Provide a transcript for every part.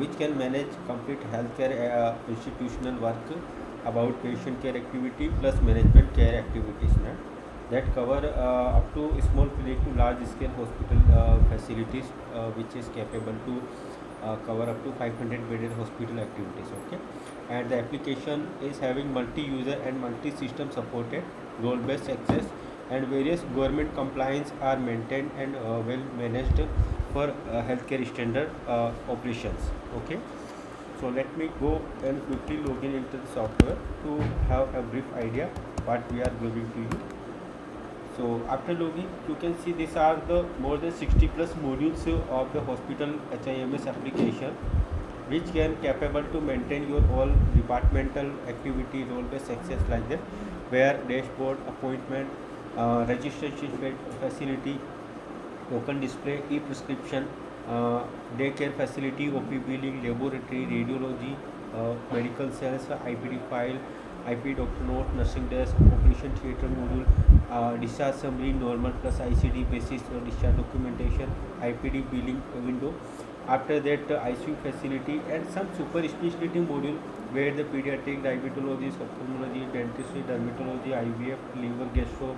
which can manage complete healthcare institutional work about patient care activity plus management care activities that cover up to small clinic to large scale hospital facilities, which is capable to cover up to 500 bedded hospital activities. Okay, and the application is having multi-user and multi-system supported, role-based access, and various government compliance are maintained and well managed for healthcare standard operations. Okay, so let me go and quickly log in into the software to have a brief idea what we are giving to you. So after logging, you can see these are the more than 60 plus modules of the hospital HIMS application, which can capable to maintain your all departmental activity, role-based access like that, where dashboard, appointment, registration facility, token display, e-prescription, daycare facility, OP billing, laboratory, radiology, medical cells, IPD file, IP doctor note, nursing desk, operation theatre module, discharge summary, normal plus ICD basis, discharge documentation, IPD billing window. After that, ICU facility and some super specialty module where the pediatric, diabetology, ophthalmology, dentistry, dermatology, IVF, liver, gastro,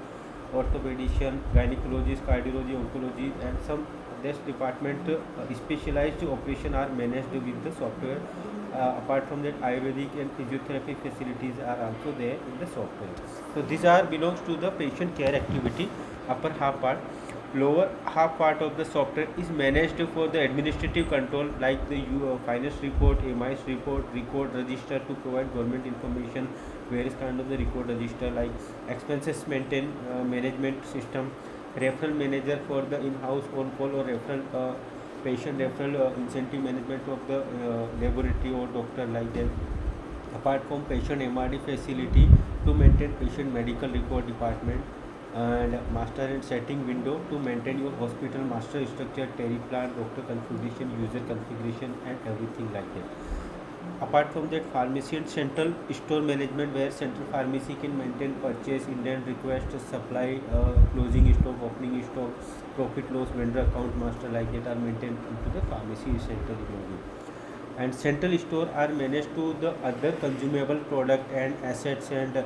orthopaedician, gynaecologist, cardiology, oncology, and some this department specialized operation are managed with the software. Apart from that, Ayurvedic and physiotherapy facilities are also there in the software. So these are belongs to the patient care activity upper half part. Lower half part of the software is managed for the administrative control like the finance report, MIS report, record register to provide government information, various kind of the record register like expenses maintain management system, referral manager for the in-house on-call or referral patient referral incentive management of the laboratory or doctor like that. Apart from patient MRD facility to maintain patient medical record department, and master and setting window to maintain your hospital master structure, tariff plan, doctor configuration, user configuration, and everything like that. Apart from that, pharmacy and central store management where central pharmacy can maintain purchase, indent request, supply, closing stock, opening stock, profit loss, vendor account master like that are maintained into the pharmacy central module. And central store are managed to the other consumable product and assets and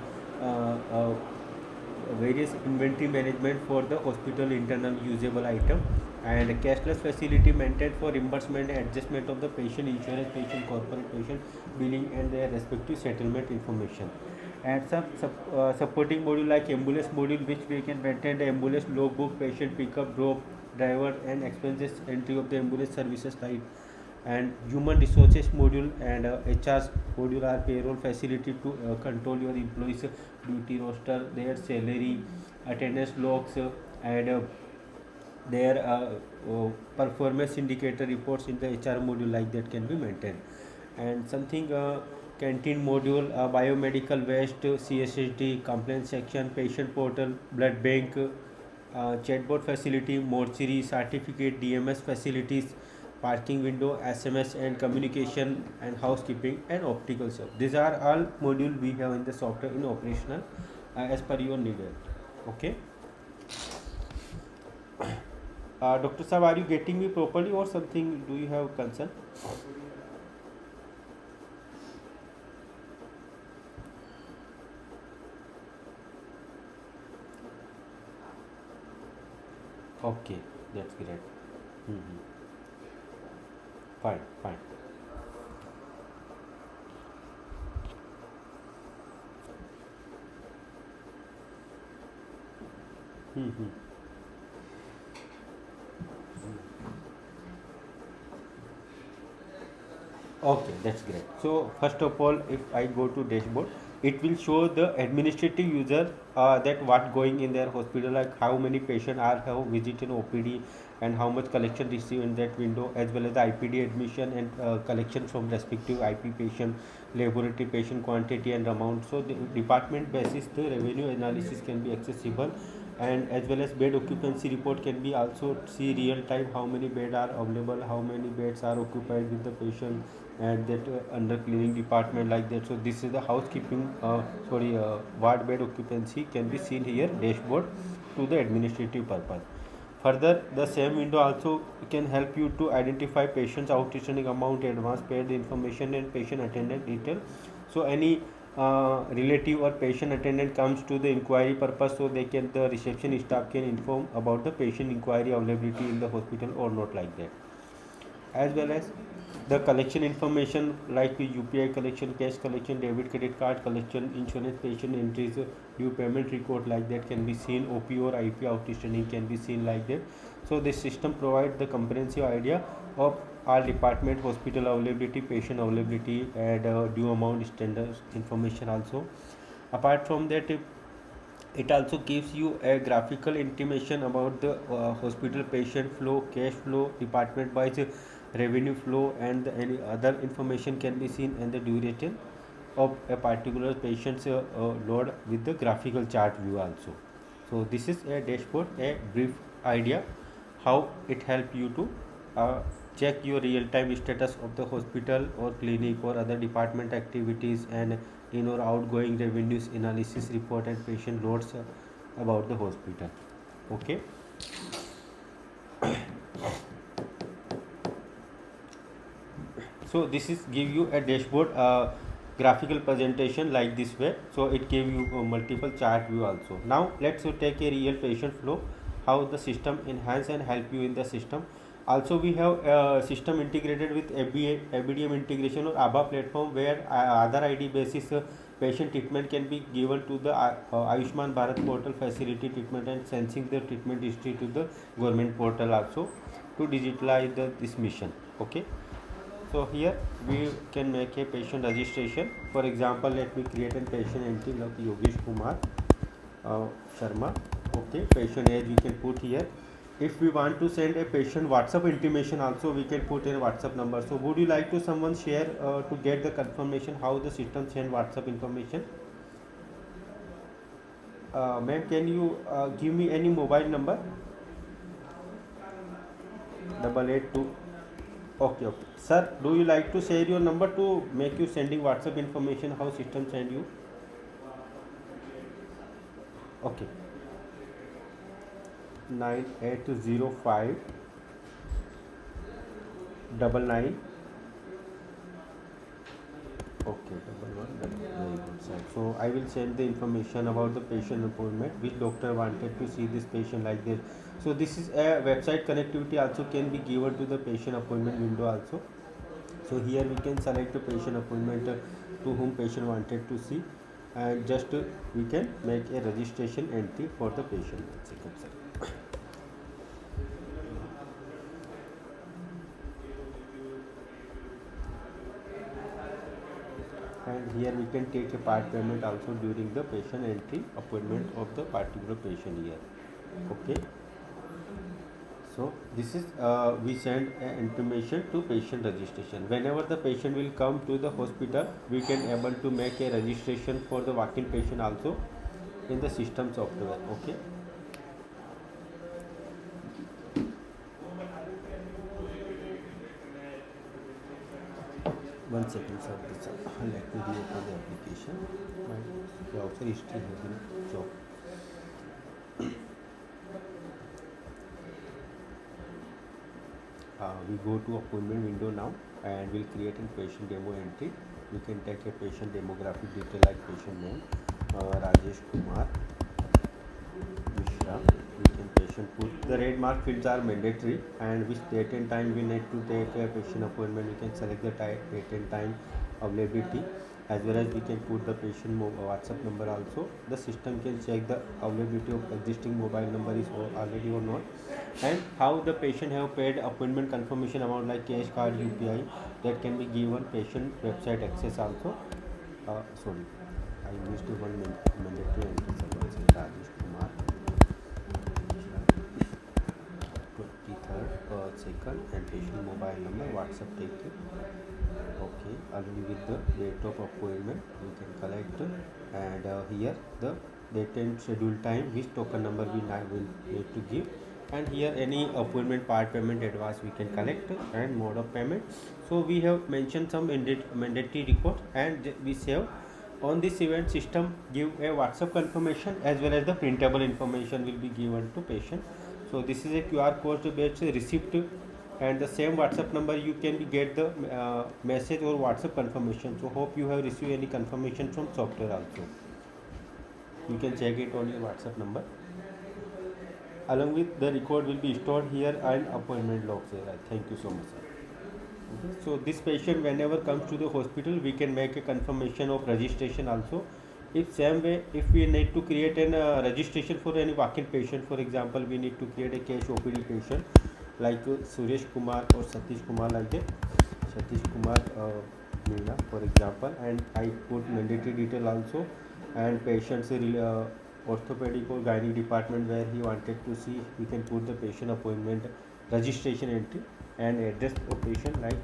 various inventory management for the hospital internal usable item, and cashless facility maintained for reimbursement and adjustment of the patient insurance, patient corporate, patient billing, and their respective settlement information. And some supporting module like ambulance module, which we can maintain the ambulance logbook, patient pickup, drop, driver, and expenses entry of the ambulance services type. And human resources module and HR module are payroll facility to control your employees duty roster, their salary, attendance logs, and their performance indicator reports in the HR module like that can be maintained. And something canteen module, biomedical waste, CSSD, complaint section, patient portal, blood bank, chatbot facility, mortuary, certificate, DMS facilities, parking window, SMS and communication, and housekeeping and optical stuff. These are all module we have in the software in operational as per your needed. Okay. Dr. Saab, are you getting me properly or something? Do you have concern? Okay, that's great. Mm-hmm. Fine, fine. Mm-hmm. Okay, that's great. So first of all, if I go to dashboard, it will show the administrative user that what going in their hospital, like how many patient are have visit in OPD and how much collection received in that window, as well as the IPD admission and collection from respective IP patient, laboratory patient quantity and amount. So the department basis the revenue analysis can be accessible, and as well as bed occupancy report can be also see real time how many bed are available, how many beds are occupied with the patient, and that under cleaning department like that. So this is the housekeeping ward bed occupancy can be seen here dashboard to the administrative purpose. Further, the same window also can help you to identify patient's outstanding amount, advance paid information, and patient attendant detail. So any relative or patient attendant comes to the inquiry purpose, so the reception staff can inform about the patient inquiry availability in the hospital or not, like that. As well as the collection information like UPI collection, cash collection, debit credit card collection, insurance patient entries, due payment record, like that can be seen. OP or IP outstanding can be seen, like that. So this system provides the comprehensive idea of our department, hospital availability, patient availability, and due amount standard information also. Apart from that, it also gives you a graphical intimation about the hospital patient flow, cash flow, department wise revenue flow, and any other information can be seen, and the duration of a particular patient's load with the graphical chart view also. So this is a dashboard, a brief idea how it help you to check your real-time status of the hospital or clinic or other department activities, and in or outgoing revenues analysis report, and patient notes about the hospital. Okay. So this is give you a dashboard graphical presentation like this way. So it gave you multiple chart view also. Now let's take a real patient flow, how the system enhance and help you in the system. Also we have a system integrated with ABDM integration or ABA platform, where Aadhaar ID basis patient treatment can be given to the Ayushman Bharat portal, facility treatment, and sensing the treatment history to the government portal also, to digitalize this mission. Okay. So here we can make a patient registration. For example, let me create a patient entry like Yogesh Kumar Sharma. Okay, patient age we can put here. If we want to send a patient WhatsApp intimation also, we can put a WhatsApp number. So would you like to someone share to get the confirmation how the system send WhatsApp information? Ma'am, can you give me any mobile number? 882. Okay, okay. Sir, do you like to share your number to make you sending WhatsApp information how system send you? Okay. 9805 99. Okay, double one. Very good, sir. So I will send the information about the patient appointment, which doctor wanted to see this patient, like this. So this is a website connectivity also can be given to the patient appointment window also. So here we can select the patient appointment to whom patient wanted to see, and just we can make a registration entry for the patient. One second, sir. And here we can take a part payment also during the patient entry appointment of the particular patient here. Okay. So this is we send information to patient registration. Whenever the patient will come to the hospital, we can able to make a registration for the walk-in patient also in the system software. Okay. One second, sir. Let me reopen the application. My browser history has been chopped. We go to appointment window now, and we'll create a patient demo entry. We can take a patient demographic detail like patient name, Rajesh Kumar Mishra. We can patient put the red mark fields are mandatory, and which date and time we need to take a patient appointment. We can select the date and time availability, as well as we can put the patient WhatsApp number also. The system can check the availability of existing mobile number is already or not, and how the patient have paid appointment confirmation amount like cash, card, UPI, that can be given patient website access also. Sorry, I missed one mandatory entry. Rajesh Kumar 23rd second, and patient mobile number, WhatsApp take it. Okay, along with the date of appointment we can collect, and here the date and schedule time, which token number we will need to give, and here any appointment part payment advance we can collect, and mode of payment. So we have mentioned some mandatory record, and we save on this event. System give a WhatsApp confirmation as well as the printable information will be given to patient. So this is a QR code based receipt, and the same WhatsApp number you can get the message or WhatsApp confirmation. So hope you have received any confirmation from software also. You can check it on your WhatsApp number. Along with the record will be stored here and appointment logs here. Thank you so much, sir. Okay. So this patient whenever comes to the hospital, we can make a confirmation of registration also. If same way, if we need to create an registration for any walk-in patient, for example, we need to create a cash OPD patient like Suresh Kumar or Satish Kumar, like that. Satish Kumar Meena, for example, and I put mandatory detail also, and patient's orthopedic or gynae department where he wanted to see, we can put the patient appointment registration entry and address of patient like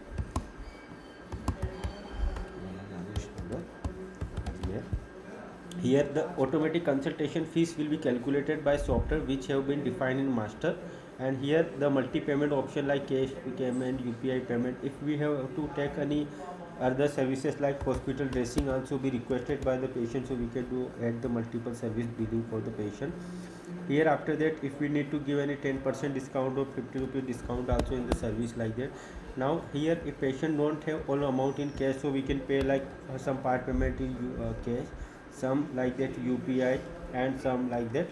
here. The automatic consultation fees will be calculated by software which have been defined in master, and here the multi payment option like cash payment, UPI payment. If we have to take any other services like hospital dressing also be requested by the patient, so we can do add the multiple service billing for the patient. Here after that, if we need to give any 10% discount or 50 rupee discount also in the service like that. Now here if patient don't have all amount in cash, so we can pay like some part payment in cash, some like that UPI, and some like that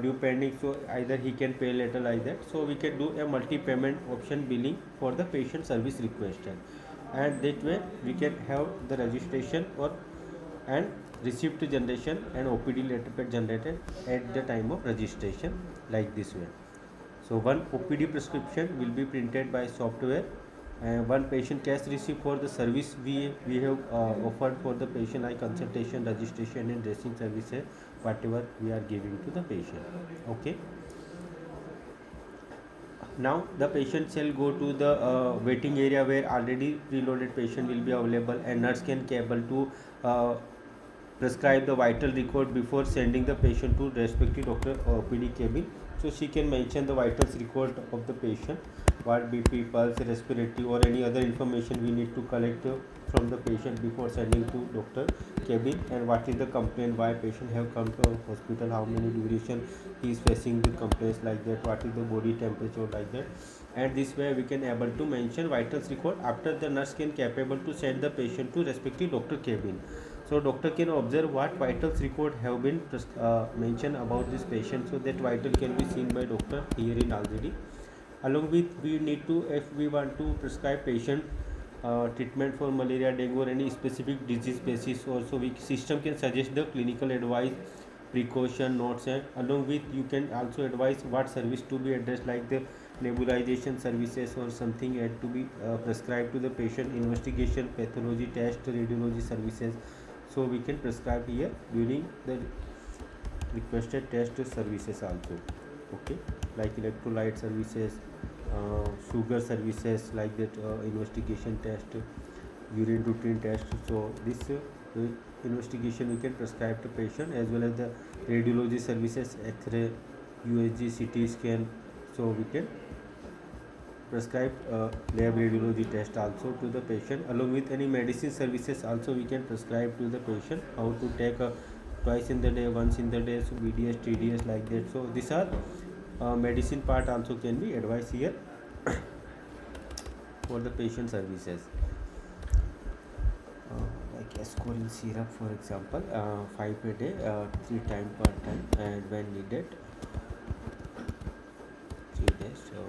due pending, so either he can pay later like that. So we can do a multi payment option billing for the patient service requested, and that way we can have the registration or and receipt generation and OPD letter pad generated at the time of registration like this way. So one OPD prescription will be printed by software, and one patient cash receipt for the service we have offered for the patient like consultation, registration and dressing services, whatever we are giving to the patient. Okay. Now the patient shall go to the waiting area where already preloaded patient will be available, and nurse can be able to prescribe the vital record before sending the patient to respective doctor OPD cabin. So she can mention the vitals record of the patient, what BP, pulse, respiratory or any other information we need to collect from the patient before sending to doctor cabin, and what is the complaint, why patient have come to hospital, how many duration he is facing the complaints like that, what is the body temperature like that. And this way we can able to mention vitals record. After the nurse can capable to send the patient to respective doctor cabin. So doctor can observe what vitals record have been mentioned about this patient, so that vital can be seen by doctor here in already. Along with we need to, if we want to prescribe patient treatment for malaria, dengue or any specific disease basis also, we system can suggest the clinical advice, precaution notes, and along with you can also advise what service to be addressed like the nebulization services or something had to be prescribed to the patient, investigation, pathology test, radiology services. So we can prescribe here during the requested test services also. Okay, like electrolyte services, sugar services like that, investigation test, urine routine test. So this investigation we can prescribe to patient, as well as the radiology services, X-ray, USG, CT scan. So we can prescribe lab radiology test also to the patient. Along with any medicine services also we can prescribe to the patient, how to take twice in the day, once in the day, so BDS, TDS like that. So these are medicine part also can be advised here for the patient services. Like ascorin syrup for example, 5 per day, 3 times per time, and when needed 3 days. So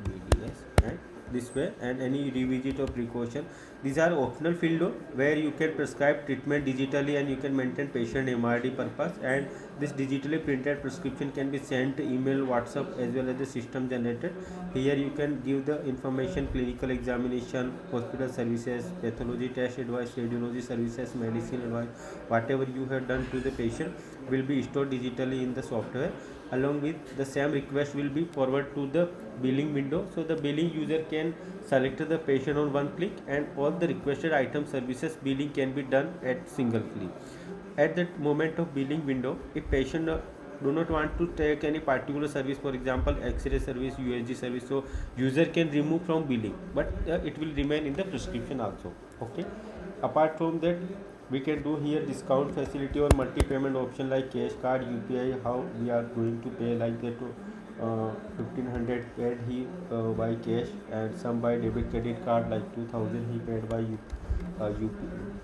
BDS, and this way, and any revisit or precaution, these are optional field where you can prescribe treatment digitally and you can maintain patient MRD purpose, and this digitally printed prescription can be sent email, WhatsApp as well as the system generated. Here you can give the information, clinical examination, hospital services, pathology test advice, radiology services, medicine advice, whatever you have done to the patient will be stored digitally in the software. Along with the same request will be forwarded to the billing window, so the billing user can select the patient on one click, and all the requested item services billing can be done at single click. At that moment of billing window, if patient do not want to take any particular service, for example X-ray service, USG service, so user can remove from billing, but it will remain in the prescription also. Okay. Apart from that, we can do here discount facility or multi payment option like cash card, UPI, how we are going to pay like that, 1500 paid he by cash, and some by debit credit card, like 2000 he paid by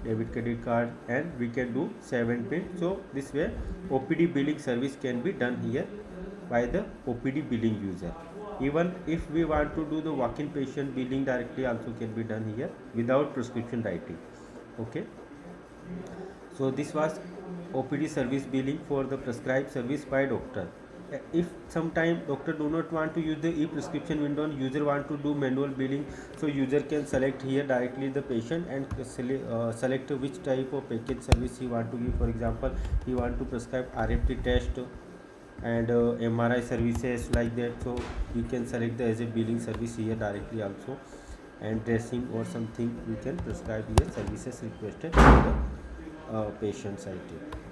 debit credit card, and we can do 7 pin. So this way OPD billing service can be done here by the OPD billing user. Even if we want to do the walk-in patient billing directly, also can be done here without prescription writing. Okay, so this was OPD service billing for the prescribed service by doctor. If sometime doctor do not want to use the e-prescription window and user want to do manual billing, so user can select here directly the patient and select which type of package service he want to give. For example, he want to prescribe RFT test and MRI services like that, so we can select the as a billing service here directly also, and dressing or something we can prescribe here services requested by the patient side.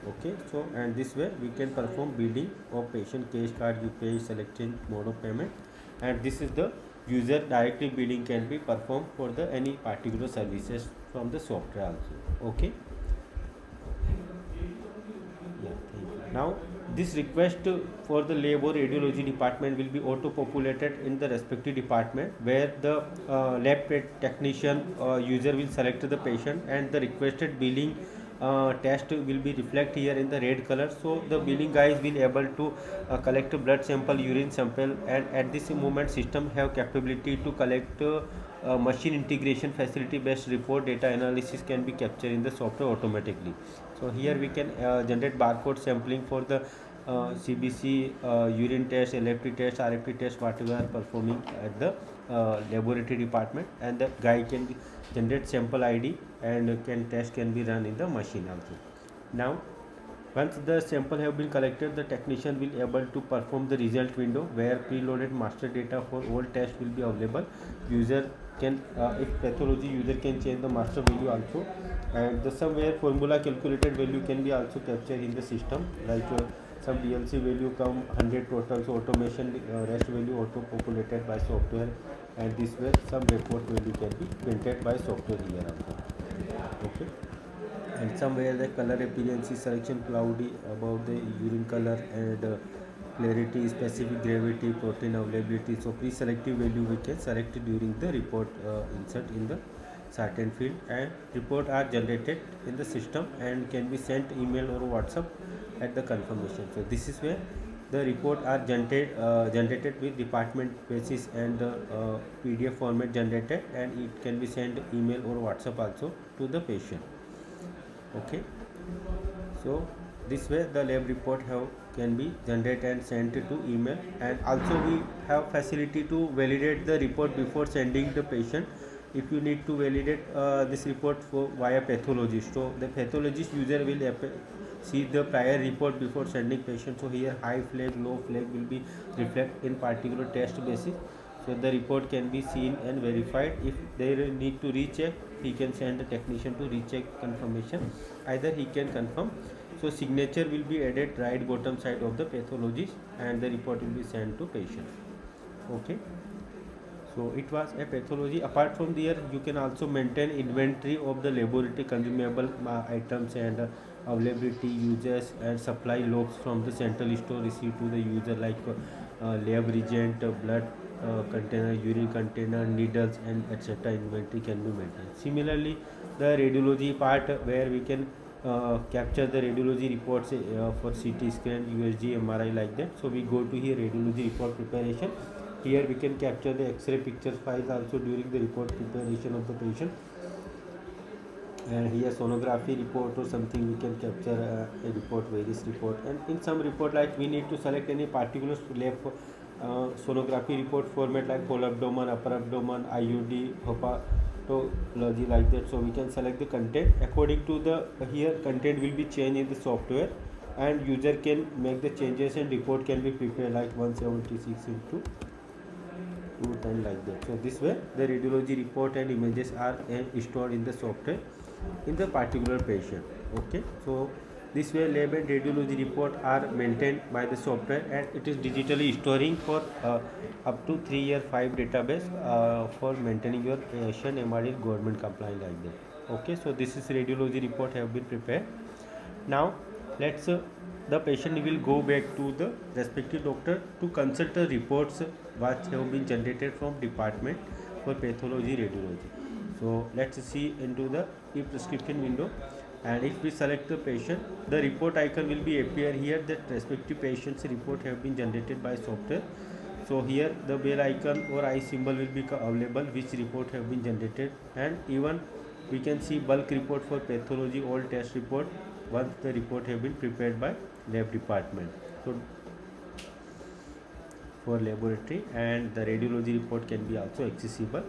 Okay, so and this way we can perform billing of patient cash card, UPI, selecting mode of payment, and this is the user directly billing can be performed for the any particular services from the software also. Okay, yeah, thank you. Now this request for the lab or radiology department will be auto populated in the respective department, where the lab technician user will select the patient, and the requested billing test will be reflect here in the red color. So the billing guys will able to collect blood sample, urine sample, and at this moment system have capability to collect machine integration facility based report data analysis can be captured in the software automatically. So here we can generate barcode sampling for the CBC, urine test, LFT test, RFT test, whatever are performing at the laboratory department, and the guy can generate sample ID and test can be run in the machine also. Now once the sample have been collected, the technician will able to perform the result window, where preloaded master data for all tests will be available. User can if pathology, user can change the master value also, and the somewhere formula calculated value can be also captured in the system, like some DLC value come 100 total, so automation rest value auto populated by software, and this way some report value can be printed by software here also. Okay, and somewhere the color appearance is selection cloudy about the urine color, and clarity, specific gravity, protein availability. So pre-selective value we can select during the report insert in the certain field, and report are generated in the system and can be sent email or WhatsApp at the confirmation. So this is where the report are generated with department basis and PDF format generated, and it can be sent email or WhatsApp also to the patient. Okay, so this way the lab report can be generated and sent to email, and also we have facility to validate the report before sending the patient. If you need to validate this report via pathologist, so the pathologist user will see the prior report before sending patient. So here high flag, low flag will be reflect in particular test basis, so the report can be seen and verified. If they need to recheck, he can send the technician to recheck confirmation, either he can confirm. So signature will be added right bottom side of the pathologist, and the report will be sent to patient. Okay, so it was a pathology. Apart from there, you can also maintain inventory of the laboratory consumable items, and availability, users, and supply logs from the central store received to the user, like lab reagent, blood container, urine container, needles, and etc. inventory can be maintained. Similarly, the radiology part, where we can capture the radiology reports for CT scan, USG, MRI, like that. So we go to here radiology report preparation. Here we can capture the X-ray pictures files also during the report preparation of the patient, and here sonography report or something we can capture a report, various report. And in some report, like we need to select any particular lab for sonography report format, like whole abdomen, upper abdomen, IUD, hepatology, like that. So we can select the content according to the here content will be changed in the software, and user can make the changes, and report can be prepared like 176 into 210, like that. So this way the radiology report and images are stored in the software in the particular patient. Okay, so this way lab and radiology report are maintained by the software, and it is digitally storing for up to 3 year 5 database for maintaining your patient MRD government compliant, like that. Okay, so this is radiology report have been prepared. Now let's the patient will go back to the respective doctor to consult the reports what have been generated from department for pathology radiology. So let's see into the e-prescription window, and if we select the patient, the report icon will be appear here that respective patient's report have been generated by software. So here the bell icon or eye symbol will be available which report have been generated, and even we can see bulk report for pathology, all test report once the report have been prepared by lab department. So for laboratory, and the radiology report can be also accessible.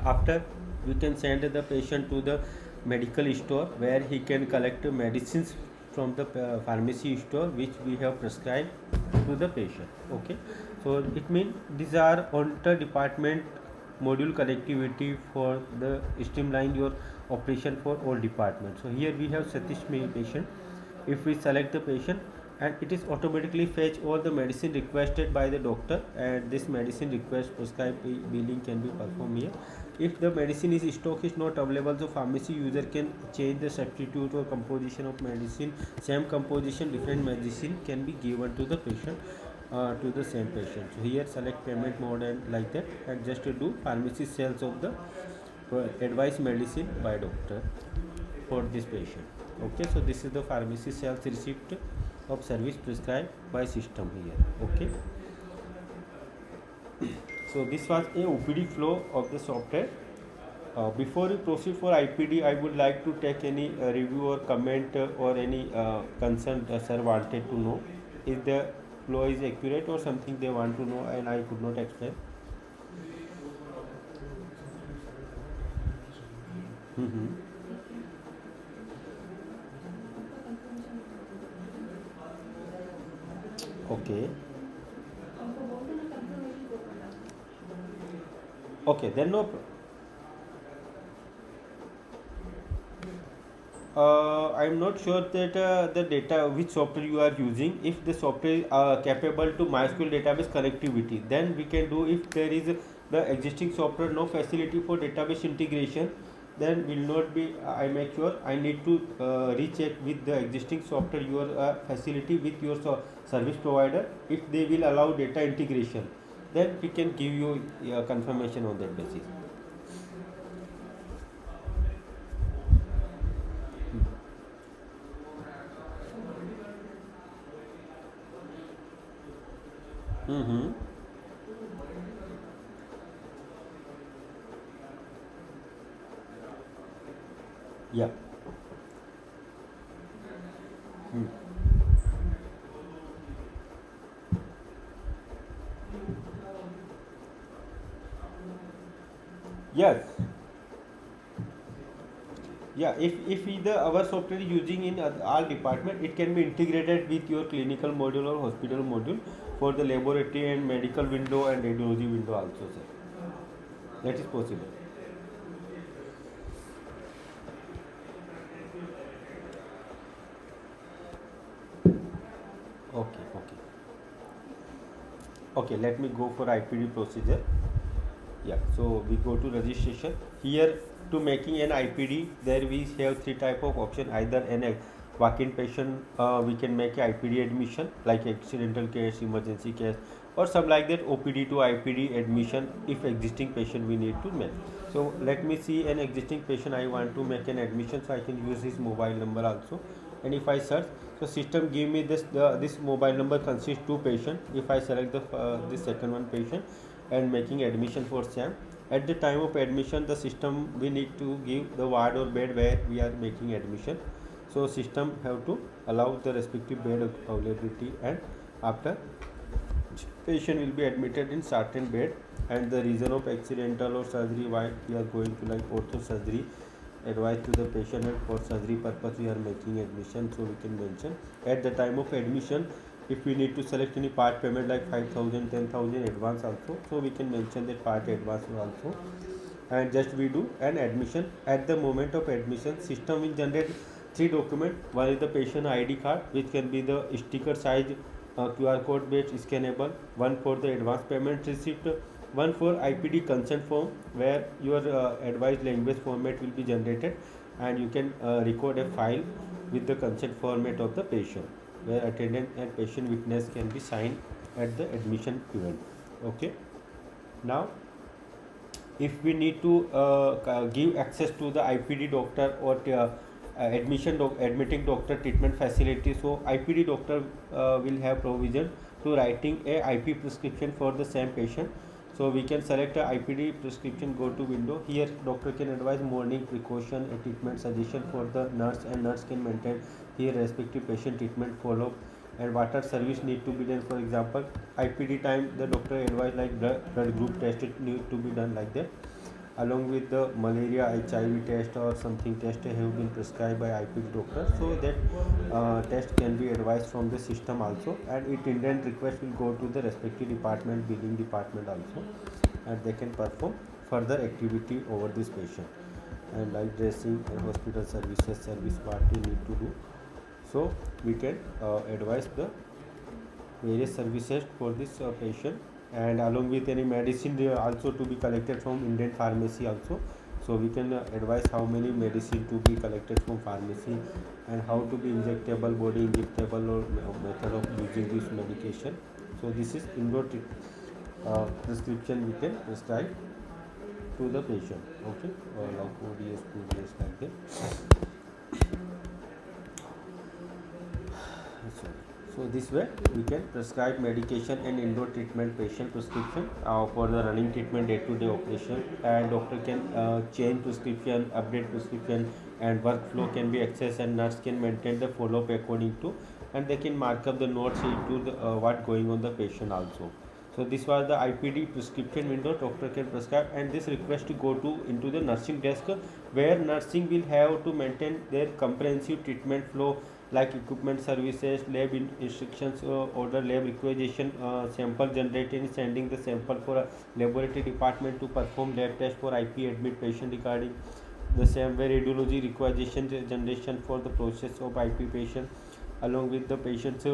After, we can send the patient to the medical store where he can collect medicines from the pharmacy store which we have prescribed to the patient. Okay, so it means these are on the department module connectivity for the streamline your operation for all departments. So here we have Satish patient. If we select the patient, and it is automatically fetch all the medicine requested by the doctor, and this medicine request prescribed billing can be performed here. If the medicine is stock is not available, so pharmacy user can change the substitute or composition of medicine. Same composition, different medicine can be given to the patient, to the same patient. So here select payment mode and like that, and just to do pharmacy sales of the advice medicine by doctor for this patient. Okay, so this is the pharmacy sales receipt of service prescribed by system here. Okay, so this was a OPD flow of the software. Before we proceed for IPD, I would like to take any review or comment or any concern sir wanted to know if the flow is accurate or something they want to know and I could not explain. Mm-hmm. Okay. Okay, then no. I'm not sure that the data which software you are using. If the software is capable to MySQL database connectivity, then we can do. If there is the existing software no facility for database integration, then will not be. I make sure I need to recheck with the existing software your facility with your service provider. If they will allow data integration, then we can give you confirmation on that basis. Mm-hmm. Yeah. Hmm. Yes. Yeah. If either our software is using in all department, it can be integrated with your clinical module or hospital module for the laboratory and medical window and radiology window also, sir. That is possible. Okay. Okay. Okay. Let me go for IPD procedure. Yeah, so we go to registration. Here to making an IPD, there we have three type of option. Either an walk-in patient, we can make a IPD admission like accidental case, emergency case, or some like that OPD to IPD admission if existing patient we need to make. So let me see an existing patient. I want to make an admission, so I can use his mobile number also. And if I search, so system give me this mobile number consists two patient. If I select the this second one patient and making admission for SAM. At the time of admission, the system we need to give the ward or bed where we are making admission. So system have to allow the respective bed availability, and after patient will be admitted in certain bed, and the reason of accidental or surgery why we are going to like ortho surgery advice to the patient, and for surgery purpose we are making admission, so we can mention at the time of admission. If we need to select any part payment like 5,000, 10,000 advance also, so we can mention that part advance also. And just we do an admission. At the moment of admission, system will generate three documents. One is the patient ID card, which can be the sticker size QR code based scannable. One for the advance payment receipt. One for IPD consent form, where your advised language format will be generated, and you can record a file with the consent format of the patient. where attendance and patient witness can be signed at the admission event. Okay. Now, if we need to give access to the IPD doctor or admitting doctor treatment facility, so IPD doctor will have provision to writing a IP prescription for the same patient. So we can select a IPD prescription, go to window. Here doctor can advise morning precaution, a treatment suggestion for the nurse, and nurse can maintain here respective patient treatment follow up, and what are service need to be done. For example, IPD time, the doctor advise like blood group test it need to be done like that, along with the malaria, HIV test or something test have been prescribed by IPD doctor, so that test can be advised from the system also, and it indent request will go to the respective department, billing department also, and they can perform further activity over this patient, and like dressing and hospital services, service what we need to do. So we can advise the various services for this patient, and along with any medicine they are also to be collected from Indian pharmacy also. So we can advise how many medicine to be collected from pharmacy, and how to be injectable, body injectable, or method of using this medication. So this is indoor prescription we can prescribe to the patient. Okay, or like ODS, PDS like that. So this way we can prescribe medication and indoor treatment patient prescription for the running treatment, day-to-day operation, and doctor can change prescription, update prescription, and workflow can be accessed, and nurse can maintain the follow-up according to, and they can mark up the notes into the what going on the patient also. So this was the IPD prescription window. Doctor can prescribe, and this request to go to into the nursing desk, where nursing will have to maintain their comprehensive treatment flow, like equipment services, lab instructions, order lab requisition, sample generating, sending the sample for a laboratory department to perform lab test for IP admit patient regarding the same way radiology requisition generation for the process of IP patient, along with the patient's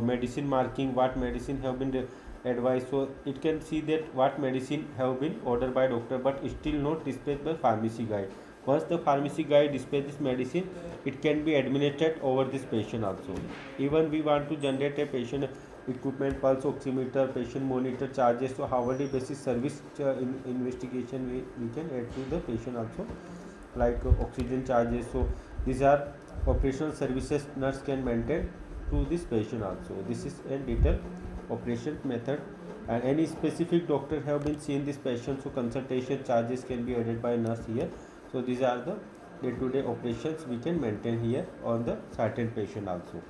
medicine marking, what medicine have been advised. So it can see that what medicine have been ordered by doctor but still not displayed by pharmacy guide. Once the pharmacy guide displays this medicine, it can be administered over this patient also. Even we want to generate a patient equipment, pulse oximeter, patient monitor charges, so hourly basis service investigation we can add to the patient also, like oxygen charges. So these are operational services nurse can maintain to this patient also. This is a detailed operation method, and any specific doctor have been seen this patient, so consultation charges can be added by nurse here. So these are the day-to-day operations we can maintain here on the certain patient also.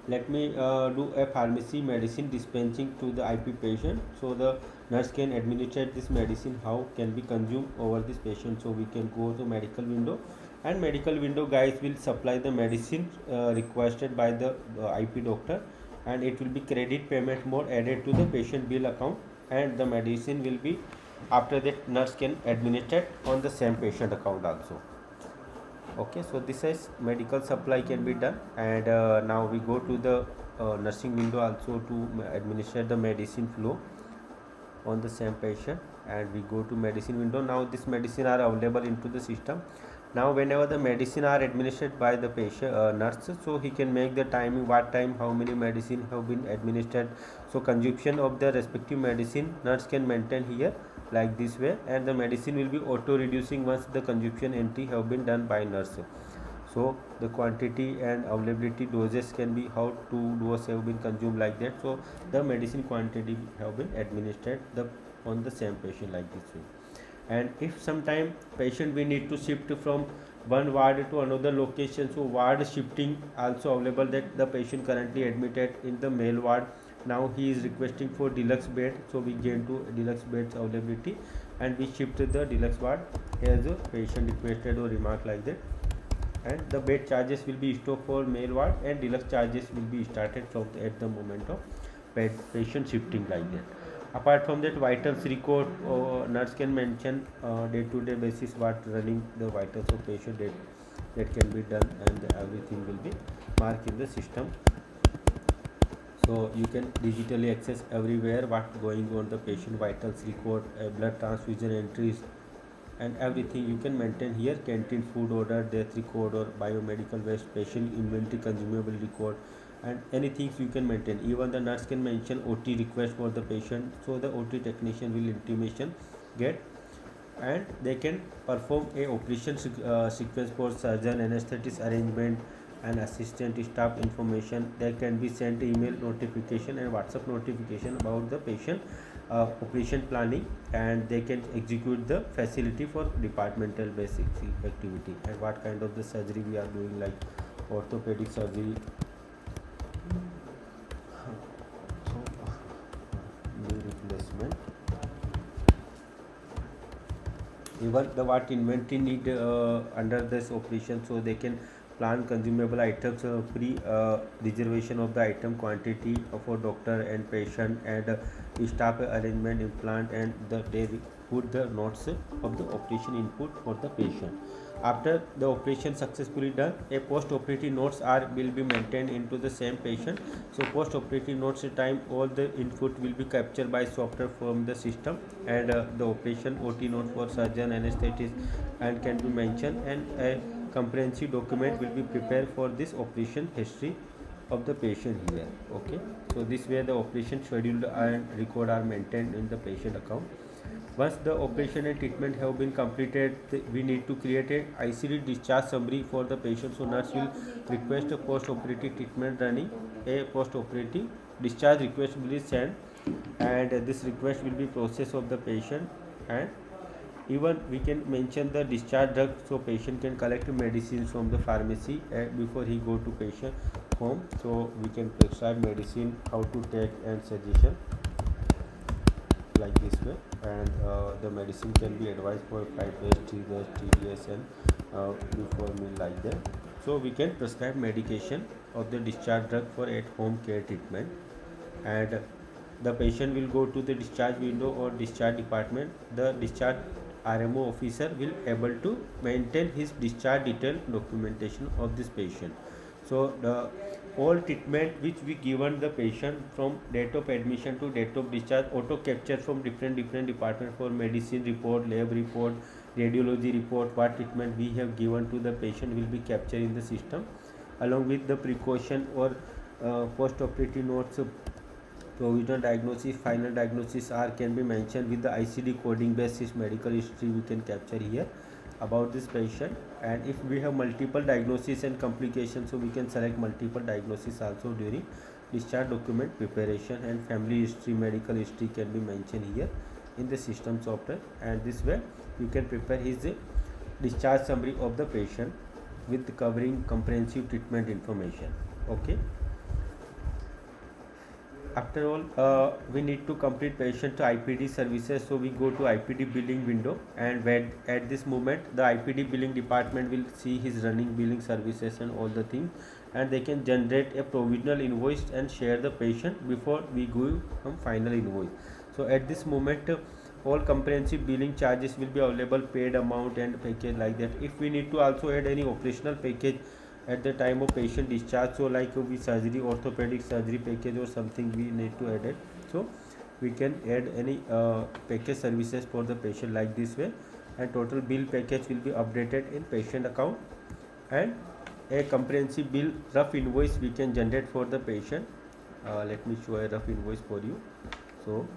Let me do a pharmacy medicine dispensing to the IP patient. So the nurse can administer this medicine, how can be consumed over this patient. So we can go to medical window, and medical window guys will supply the medicine requested by the IP doctor, and it will be credit payment mode added to the patient bill account, and the medicine will be after that nurse can administer on the same patient account also. Okay, so this is medical supply can be done, and now we go to the nursing window also to administer the medicine flow on the same patient, and we go to medicine window. Now this medicine are available into the system. Now whenever the medicine are administered by the patient nurse, so he can make the timing, what time, how many medicine have been administered. So consumption of the respective medicine nurse can maintain here like this way, and the medicine will be auto reducing once the consumption entry have been done by nurse. So the quantity and availability doses can be how to dose have been consumed like that. So the medicine quantity have been administered on the same patient like this way. And if sometime patient we need to shift from one ward to another location, so ward shifting also available, that the patient currently admitted in the male ward, now he is requesting for deluxe bed, so we get to deluxe beds availability, and we shift the deluxe ward as a patient requested or remark like that, and the bed charges will be stopped for male ward, and deluxe charges will be started from at the moment of patient shifting like that. Apart from that, vitals record, nurse can mention day-to-day basis what running the vitals of patient, that can be done, and everything will be marked in the system. So you can digitally access everywhere what going on the patient vitals record, blood transfusion entries, and everything you can maintain here. Canteen food order, death record or biomedical waste, patient inventory, consumable record, and anything you can maintain. Even the nurse can mention OT request for the patient, so the OT technician will intimation get, and they can perform a operation sequence for surgeon, anesthetist arrangement, and assistant staff information. There can be sent email notification and WhatsApp notification about the patient operation planning, and they can execute the facility for departmental basic activity. And what kind of the surgery we are doing, like orthopedic surgery, so knee replacement, even the what inventory need under this operation, so they can plan consumable items, pre reservation of the item quantity for doctor and patient, and staff arrangement, implant, and they put the notes of the operation input for the patient. After the operation successfully done, a post operative notes will be maintained into the same patient. So post operative notes time, all the input will be captured by software from the system, and the operation OT note for surgeon, anesthetist, and can be mentioned, and a comprehensive document will be prepared for this operation history of the patient here. Okay, so this way the operation schedule and record are maintained in the patient account. Once the operation and treatment have been completed, we need to create a ICD discharge summary for the patient. So nurse will request a post-operative treatment running. A post-operative discharge request will be sent, and this request will be processed of the patient. And even we can mention the discharge drug, so patient can collect medicines from the pharmacy before he go to patient home. So we can prescribe medicine, how to take, and suggestion like this way. And the medicine can be advised for 5 days, 3 days, TDS, and before meal, like that. So we can prescribe medication of the discharge drug for at home care treatment, and the patient will go to the discharge window or discharge department. The discharge RMO officer will able to maintain his discharge detailed documentation of this patient. So the all treatment which we given the patient from date of admission to date of discharge auto capture from different department for medicine report, lab report, radiology report. What treatment we have given to the patient will be captured in the system, along with the precaution or post operative notes, provisional diagnosis, final diagnosis are can be mentioned with the ICD coding basis. Medical history we can capture here about this patient. And if we have multiple diagnosis and complications, so we can select multiple diagnosis also during discharge document preparation. And family history, medical history can be mentioned here in the system software, and this way you can prepare his discharge summary of the patient with covering comprehensive treatment information. Okay, after all we need to complete patient to IPD services, so we go to IPD billing window, and when at this moment the IPD billing department will see his running billing services and all the things, and they can generate a provisional invoice and share the patient before we go from final invoice. So at this moment all comprehensive billing charges will be available, paid amount and package, like that. If we need to also add any operational package at the time of patient discharge, so like we surgery, orthopedic surgery package or something we need to add it, so we can add any package services for the patient like this way, and total bill package will be updated in patient account, and a comprehensive bill rough invoice we can generate for the patient. Let me show a rough invoice for you. So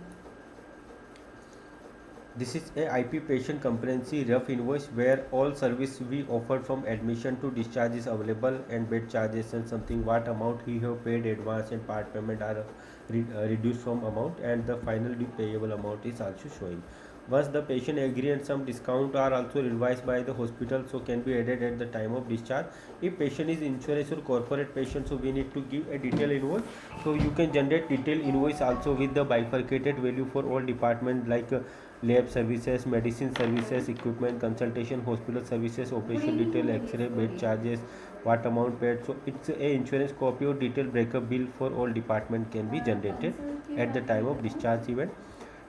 this is a IP patient comprehensive rough invoice where all service we offered from admission to discharge is available, and bed charges and something what amount he have paid advance and part payment are reduced from amount, and the final payable amount is also showing. Once the patient agree, and some discount are also revised by the hospital, so can be added at the time of discharge. If patient is insurance or corporate patient, so we need to give a detailed invoice, so you can generate detailed invoice also with the bifurcated value for all department, like lab services, medicine services, equipment, consultation, hospital services, operation detail, x-ray, bed charges, what amount paid. So it's a insurance copy or detailed breakup bill for all department can be generated at the time of discharge event.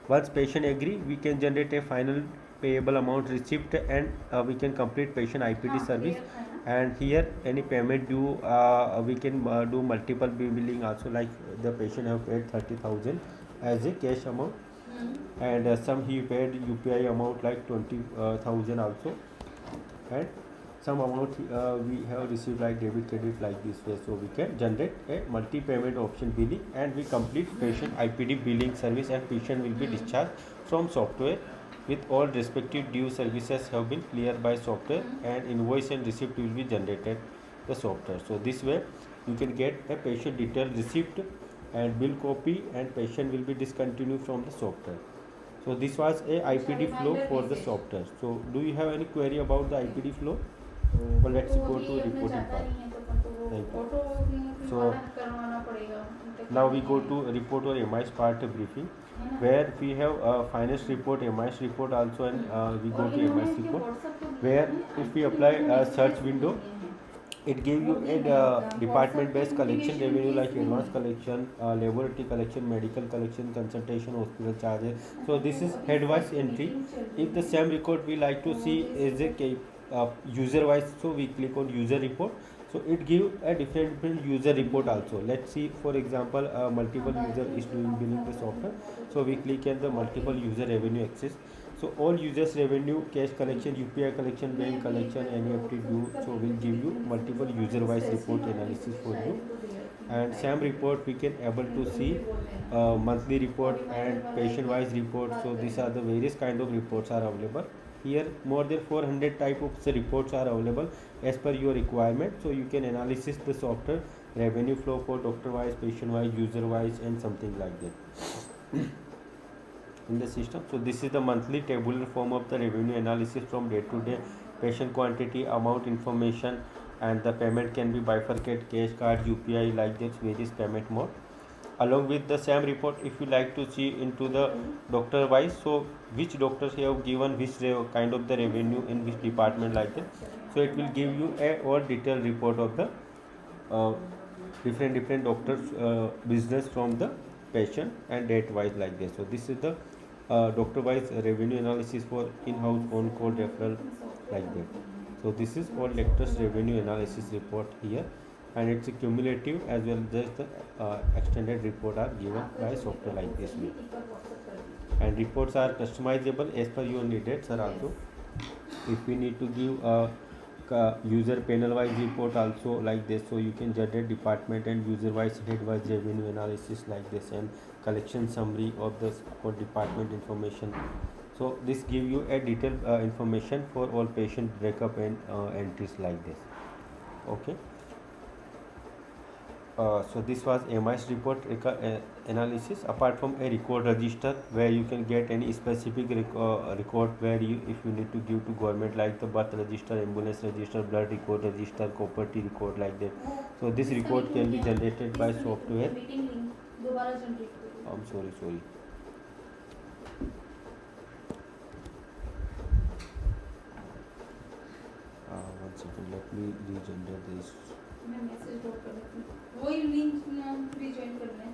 Once patient agree, we can generate a final payable amount receipt, and we can complete patient IPD service. And here any payment due, we can do multiple billing also, like the patient have paid 30,000 as a cash amount, and some he paid UPI amount like 20,000 also, and some amount we have received like debit credit like this way. So we can generate a multi-payment option billing, and we complete patient IPD billing service, and patient will be discharged from software with all respective due services have been cleared by software, and invoice and receipt will be generated the software. So this way you can get a patient detail receipt and bill copy, and patient will be discontinued from the software. So this was a IPD flow for the software. So do you have any query about the IPD flow? Well, let's go to reporting part. Thank you. So now we go to report or MIS part briefing, where we have finance report, MIS report also, and we go to MIS report, where if we apply a search window, it gives you a department based collection revenue like advance collection, laboratory collection, medical collection, consultation, hospital charges. So this is head wise entry. If the same record we like to see is a user wise, so we click on user report. So it gives a different user report also. Let's see, for example, multiple user is doing billing the software. So we click on the multiple user revenue access. So all users revenue, cash collection, UPI collection, bank collection, NEFT due. So we'll give you multiple user wise report analysis for you. And same report we can able to see monthly report and patient wise report. So these are the various kind of reports are available. Here more than 400 type of reports are available as per your requirement. So you can analysis the software revenue flow for doctor wise, patient wise, user wise, and something like that in the system. So this is the monthly tabular form of the revenue analysis from day to day, patient quantity, amount information, and the payment can be bifurcated, cash, card, UPI, like this various payment mode. Along with the same report, if you like to see into the doctor wise, so which doctors have given which kind of the revenue in which department, like that. So it will give you a all detailed report of the uh, different doctors business from the patient and date wise, like this. So this is the doctor wise revenue analysis for in-house on call referral, like that. So this is all lectures revenue analysis report here, and it's a cumulative as well as the extended report are given by software like this way. And reports are customizable as per your needs are also. If we need to give a user panel wise report also, like this, so you can generate department and user wise head wise revenue analysis like this, and collection summary of the for department information. So this give you a detailed information for all patient breakup and entries like this. Okay. So this was MIS report analysis. Apart from a record register where you can get any specific record where you, if you need to give to government, like the birth register, ambulance register, blood record register, property record, like that. So this record can be generated by software. I'm sorry. One second, let me regenerate this. मैं message drop कर देती हूँ, वही link rejoin करना है.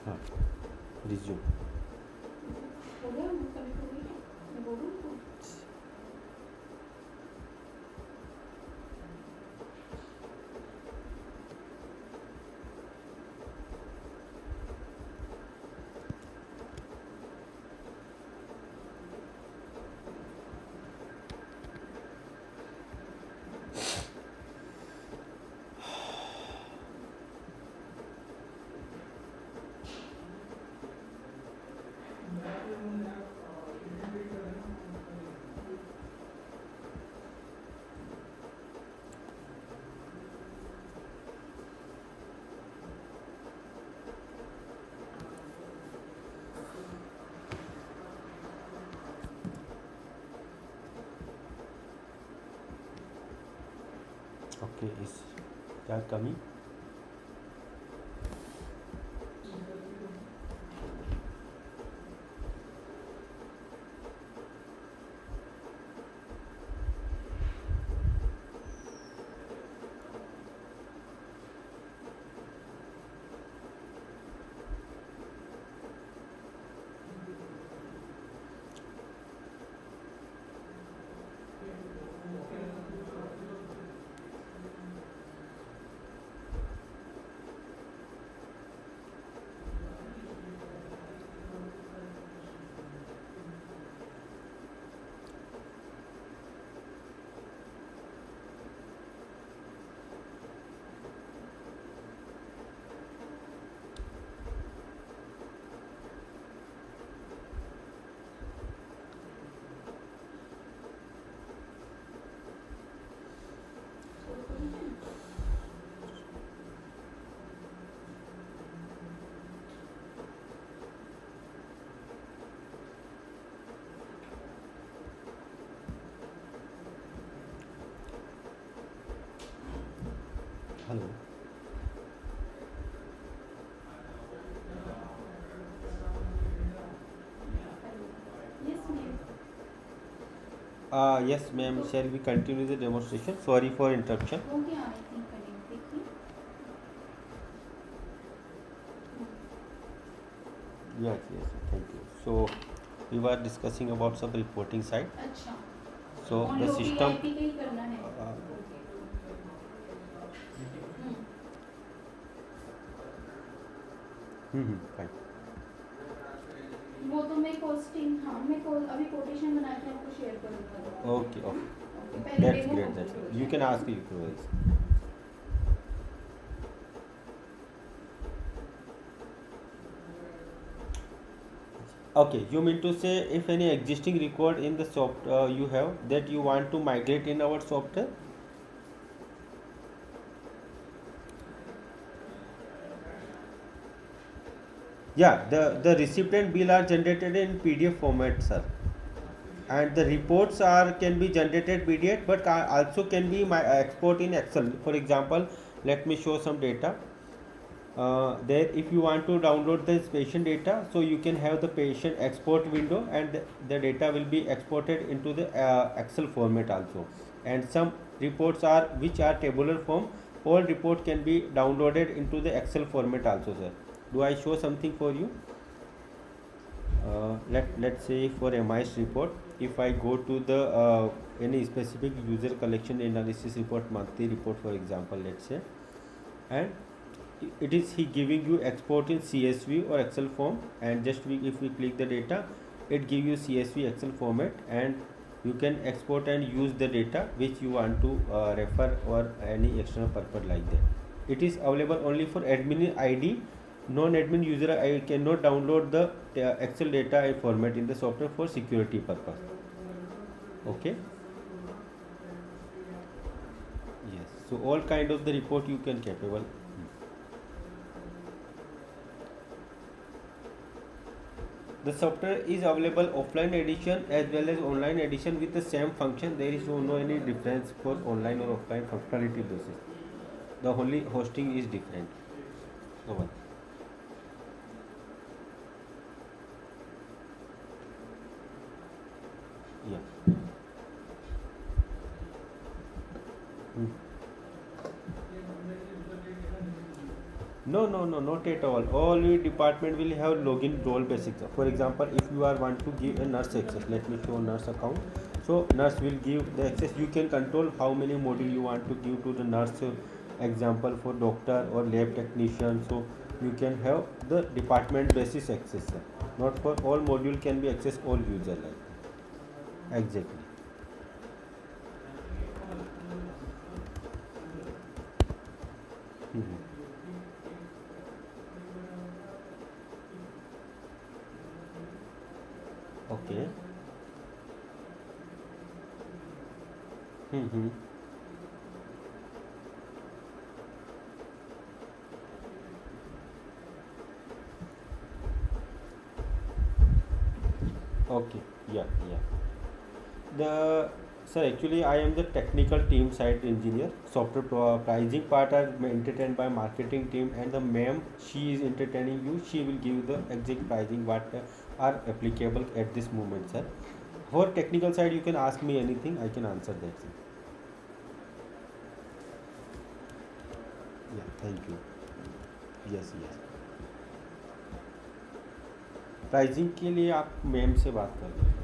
हाँ, resume हो गया, कनेक्ट हो गई, मैं बोलूँ तो. Okay, is that coming? Yes, ma'am. Shall we continue the demonstration? Sorry for interruption. हो गया आई थिंक कनेक्ट देखिए. Yes, yes. Thank you. So we were discussing about some reporting side. अच्छा. So Only the OPD system. IP का ही करना है. Fine. वो तो मैं कोस्टिंग हाँ मैं अभी कोटेशन बना के आपको शेयर करूँगा. Okay, okay. पहले That's demo great. That's complete great. हो You can जाए. ask your queries. Okay, you mean to say if any existing record in the software you have that you want to migrate in our software? Yeah, the recipient bill are generated in PDF format, sir. And the reports are can be generated PDF, but also can be export in Excel. For example, let me show some data. There, if you want to download this patient data, so you can have the patient export window, and the data will be exported into the Excel format also. And some reports are which are tabular form. All report can be downloaded into the Excel format also, sir. Do I show something for you? Let's say for MIS report, if I go to the any specific user collection analysis report, monthly report, for example, let's say, and it is he giving you export in CSV or Excel form, and just if we click the data, it give you CSV Excel format, and you can export and use the data which you want to refer or any external purpose like that. It is available only for admin ID. Non-admin user I cannot download the Excel data format in the software for security purpose. Okay. Yes. So all kind of the report you can capable. The software is available offline edition as well as online edition with the same function. There is no any difference for online or offline functionality basis. The only hosting is different. No one. Yeah. No, not at all. All your department will have login role basics. For example, if you are want to give a nurse access, let me show nurse account. So nurse will give the access. You can control how many module you want to give to the nurse. Example for doctor or lab technician. So you can have the department basis access. Not for all module can be access all user like that. Exactly. Okay. Okay. Yeah. The sir, actually, I am the technical team side engineer. Software pricing part are entertained by marketing team, and the ma'am she is entertaining you. She will give the exact pricing what are applicable at this moment, sir. For technical side, you can ask me anything. I can answer that, sir. Yeah. Thank you. Yes. Pricing के लिए आप ma'am से बात कर लीजिए.